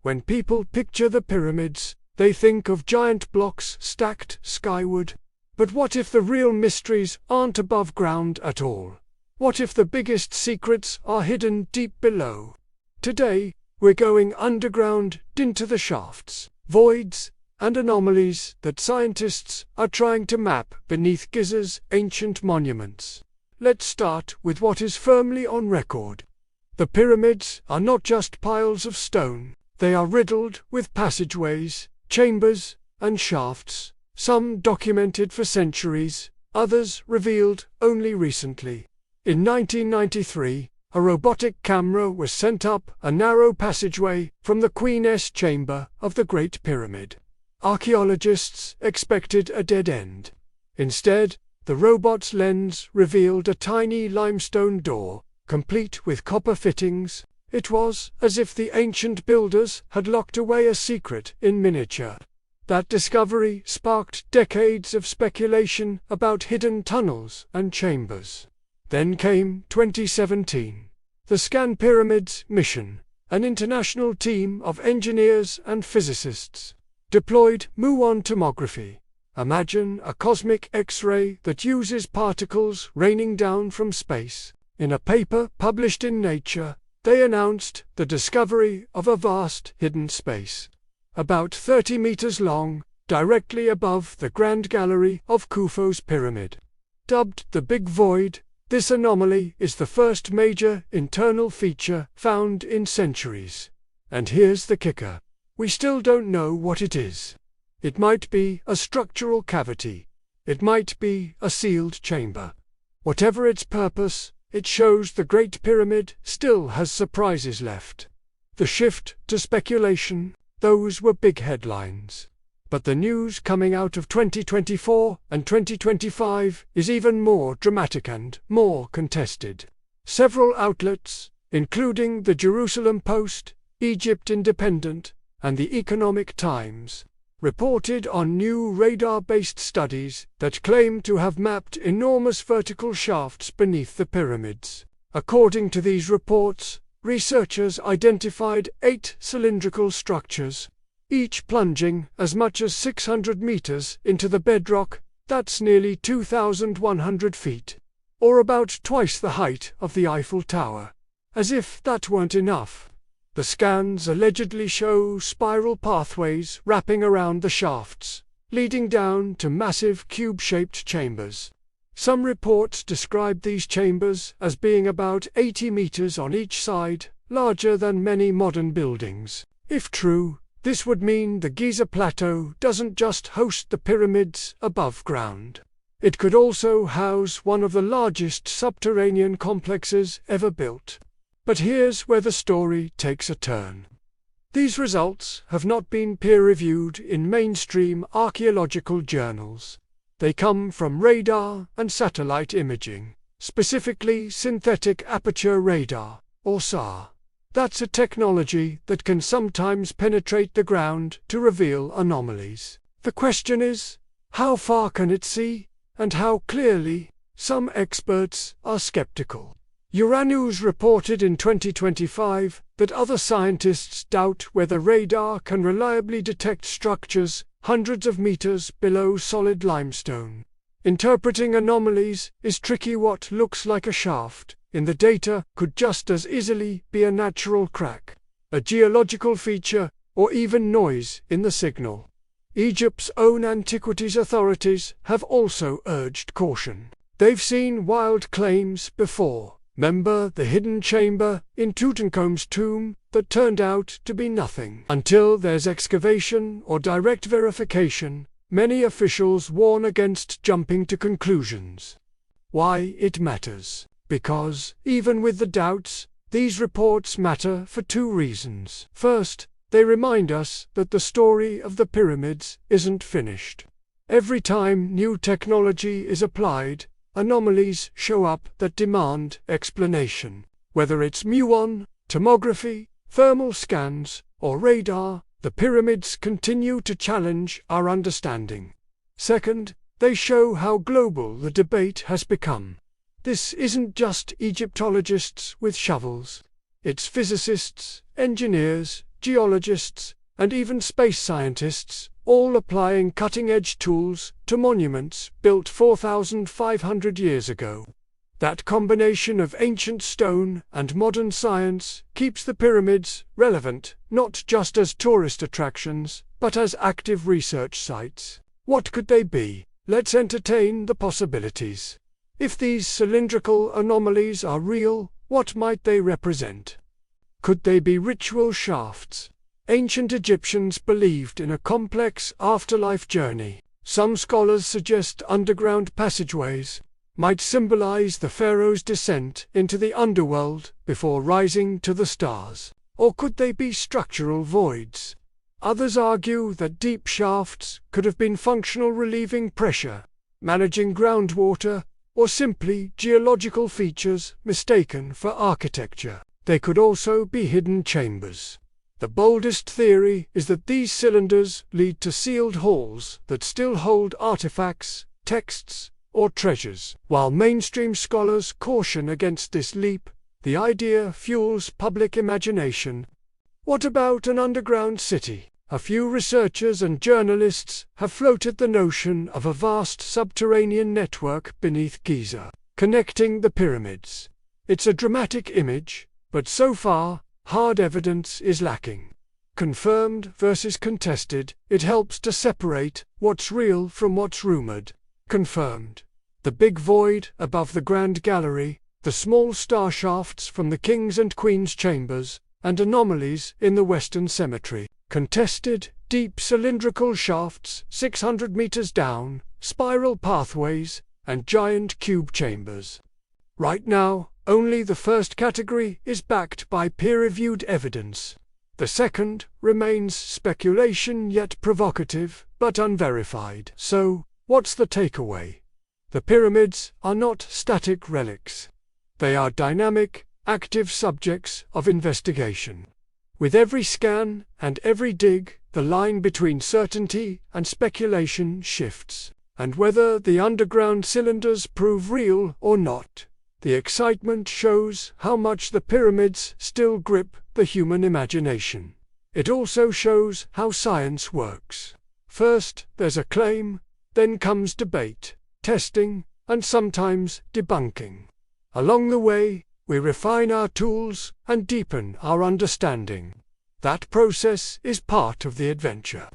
When people picture the pyramids, they think of giant blocks stacked skyward. But what if the real mysteries aren't above ground at all? What if the biggest secrets are hidden deep below? Today, we're going underground into the shafts, voids, and anomalies that scientists are trying to map beneath Giza's ancient monuments. Let's start with what is firmly on record. The pyramids are not just piles of stone, they are riddled with passageways, chambers, and shafts, some documented for centuries, others revealed only recently. In 1993, a robotic camera was sent up a narrow passageway from the Queen's chamber of the Great Pyramid. Archaeologists expected a dead end. Instead, the robot's lens revealed a tiny limestone door, complete with copper fittings. It was as if the ancient builders had locked away a secret in miniature. That discovery sparked decades of speculation about hidden tunnels and chambers. Then came 2017. The ScanPyramids Mission, an international team of engineers and physicists, deployed muon tomography. Imagine a cosmic X-ray that uses particles raining down from space. In a paper published in Nature, they announced the discovery of a vast hidden space, about 30 meters long, directly above the Grand Gallery of Khufu's pyramid. Dubbed the Big Void, this anomaly is the first major internal feature found in centuries. And here's the kicker. We still don't know what it is. It might be a structural cavity. It might be a sealed chamber. Whatever its purpose, it shows the Great Pyramid still has surprises left. The shift to speculation, those were big headlines. But the news coming out of 2024 and 2025 is even more dramatic and more contested. Several outlets, including the Jerusalem Post, Egypt Independent, and the Economic Times, reported on new radar-based studies that claim to have mapped enormous vertical shafts beneath the pyramids. According to these reports, researchers identified 8 cylindrical structures, each plunging as much as 600 meters into the bedrock. That's nearly 2,100 feet, or about twice the height of the Eiffel Tower. As if that weren't enough, the scans allegedly show spiral pathways wrapping around the shafts, leading down to massive cube-shaped chambers. Some reports describe these chambers as being about 80 meters on each side, larger than many modern buildings. If true, this would mean the Giza Plateau doesn't just host the pyramids above ground. It could also house one of the largest subterranean complexes ever built. But here's where the story takes a turn. These results have not been peer-reviewed in mainstream archaeological journals. They come from radar and satellite imaging, specifically synthetic aperture radar, or SAR. That's a technology that can sometimes penetrate the ground to reveal anomalies. The question is, how far can it see, and how clearly? Some experts are skeptical. Euronews reported in 2025 that other scientists doubt whether radar can reliably detect structures hundreds of meters below solid limestone. Interpreting anomalies is tricky. What looks like a shaft in the data could just as easily be a natural crack, a geological feature, or even noise in the signal. Egypt's own antiquities authorities have also urged caution. They've seen wild claims before. Remember the hidden chamber in Tutankhamun's tomb that turned out to be nothing? Until there's excavation or direct verification, many officials warn against jumping to conclusions. Why it matters? Because, even with the doubts, these reports matter for 2 reasons. First, they remind us that the story of the pyramids isn't finished. Every time new technology is applied, anomalies show up that demand explanation. Whether it's muon, tomography, thermal scans, or radar, the pyramids continue to challenge our understanding. Second, they show how global the debate has become. This isn't just Egyptologists with shovels. It's physicists, engineers, geologists, and even space scientists, all applying cutting-edge tools to monuments built 4,500 years ago. That combination of ancient stone and modern science keeps the pyramids relevant, not just as tourist attractions, but as active research sites. What could they be? Let's entertain the possibilities. If these cylindrical anomalies are real, what might they represent? Could they be ritual shafts? Ancient Egyptians believed in a complex afterlife journey. Some scholars suggest underground passageways might symbolize the pharaoh's descent into the underworld before rising to the stars. Or could they be structural voids? Others argue that deep shafts could have been functional, relieving pressure, managing groundwater, or simply geological features mistaken for architecture. They could also be hidden chambers. The boldest theory is that these cylinders lead to sealed halls that still hold artifacts, texts, or treasures. While mainstream scholars caution against this leap, the idea fuels public imagination. What about an underground city? A few researchers and journalists have floated the notion of a vast subterranean network beneath Giza, connecting the pyramids. It's a dramatic image, but so far, hard evidence is lacking. Confirmed versus contested, it helps to separate what's real from what's rumored. Confirmed: the big void above the Grand Gallery, the small star shafts from the King's and Queen's chambers, and anomalies in the Western Cemetery. Contested: deep cylindrical shafts 600 meters down, spiral pathways, and giant cube chambers. Right now, only the first category is backed by peer-reviewed evidence. The second remains speculation, yet provocative, but unverified. So, what's the takeaway? The pyramids are not static relics. They are dynamic, active subjects of investigation. With every scan and every dig, the line between certainty and speculation shifts. And whether the underground cylinders prove real or not, the excitement shows how much the pyramids still grip the human imagination. It also shows how science works. First, there's a claim, then comes debate, testing, and sometimes debunking. Along the way, we refine our tools and deepen our understanding. That process is part of the adventure.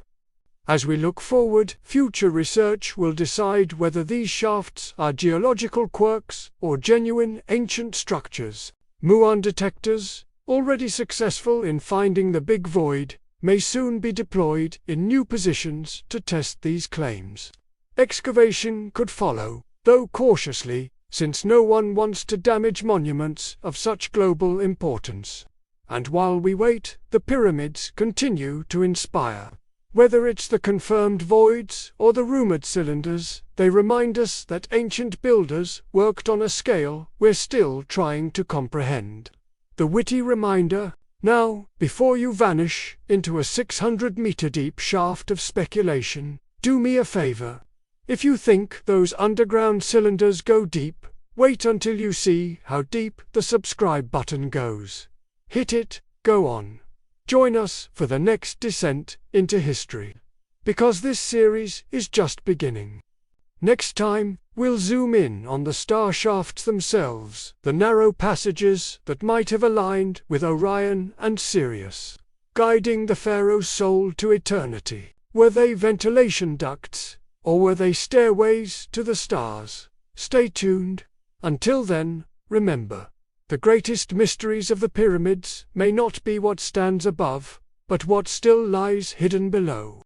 As we look forward, future research will decide whether these shafts are geological quirks or genuine ancient structures. Muon detectors, already successful in finding the big void, may soon be deployed in new positions to test these claims. Excavation could follow, though cautiously, since no one wants to damage monuments of such global importance. And while we wait, the pyramids continue to inspire. Whether it's the confirmed voids or the rumored cylinders, they remind us that ancient builders worked on a scale we're still trying to comprehend. The witty reminder: now, before you vanish into a 600-meter deep shaft of speculation, do me a favor. If you think those underground cylinders go deep, wait until you see how deep the subscribe button goes. Hit it, go on. Join us for the next descent into history. Because this series is just beginning. Next time, we'll zoom in on the star shafts themselves, the narrow passages that might have aligned with Orion and Sirius, guiding the pharaoh's soul to eternity. Were they ventilation ducts, or were they stairways to the stars? Stay tuned. Until then, remember, the greatest mysteries of the pyramids may not be what stands above, but what still lies hidden below.